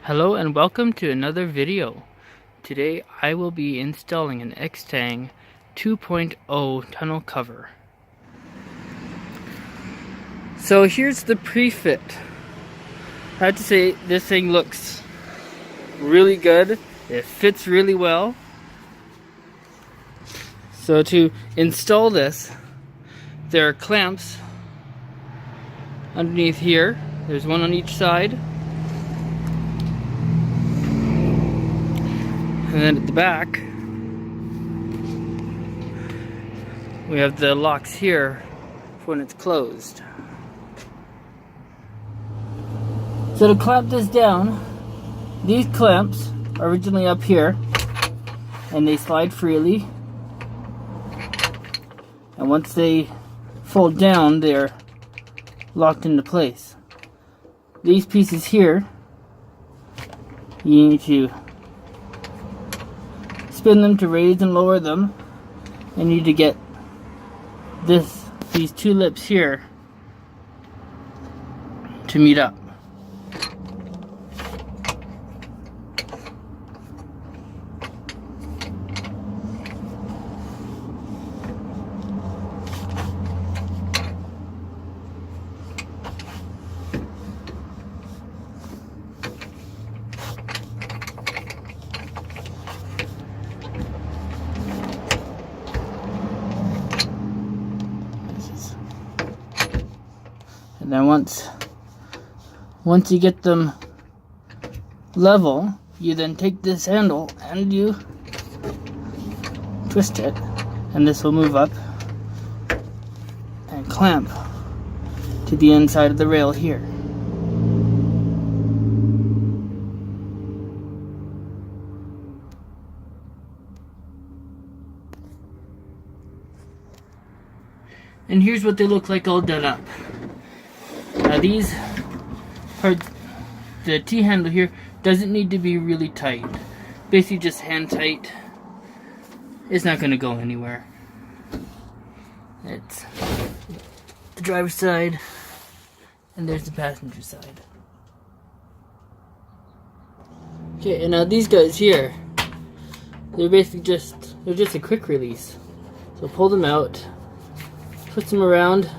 Hello and welcome to another video. Today I will be installing an Extang 2.0 tunnel cover. So here's the pre-fit. I have to say this thing looks really good. It fits really well. So to install this, there are clamps underneath here. There's one on each side. And then at the back, we have the locks here for when it's closed. So to clamp this down, these clamps are originally up here and they slide freely. And once they fold down, they're locked into place. These pieces here, you need to spin them to raise and lower them. You need to get these two lips here to meet up. And then once you get them level, you then take this handle and you twist it, and this will move up and clamp to the inside of the rail here. And here's what they look like all done up. Now these parts, the T-handle here doesn't need to be really tight. Basically just hand tight. It's not going to go anywhere. It's the driver's side and there's the passenger side. Okay, and now these guys here, they're basically just a quick release. So pull them out, twist them around.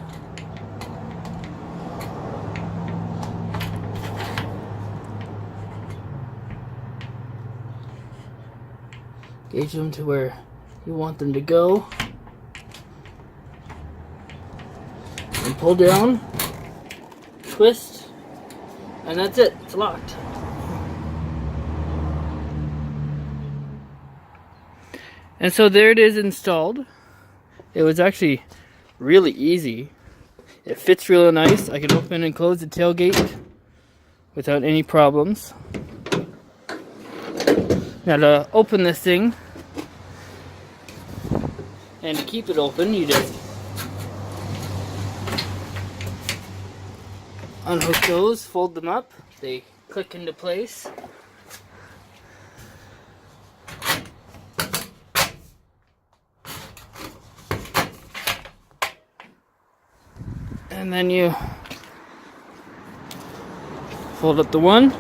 Gauge them to where you want them to go. And pull down, twist, and that's it. It's locked. And so there it is installed. It was actually really easy. It fits really nice. I can open and close the tailgate without any problems. Now to open this thing and to keep it open, you just unhook those, fold them up, they click into place. And then you fold up the one,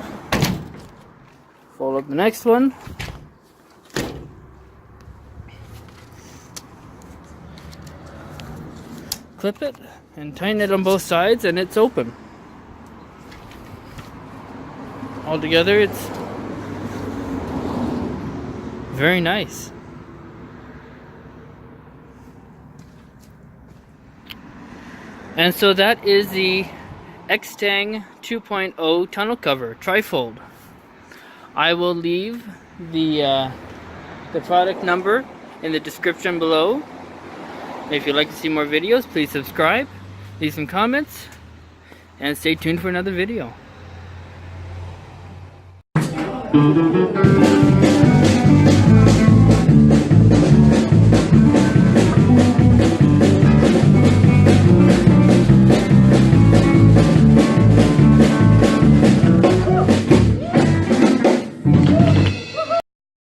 fold up the next one, clip it and tighten it on both sides, and it's open. Altogether, it's very nice. And so that is the Extang 2.0 tunnel cover trifold. I will leave the product number in the description below. If you'd like to see more videos, please subscribe, leave some comments, and stay tuned for another video.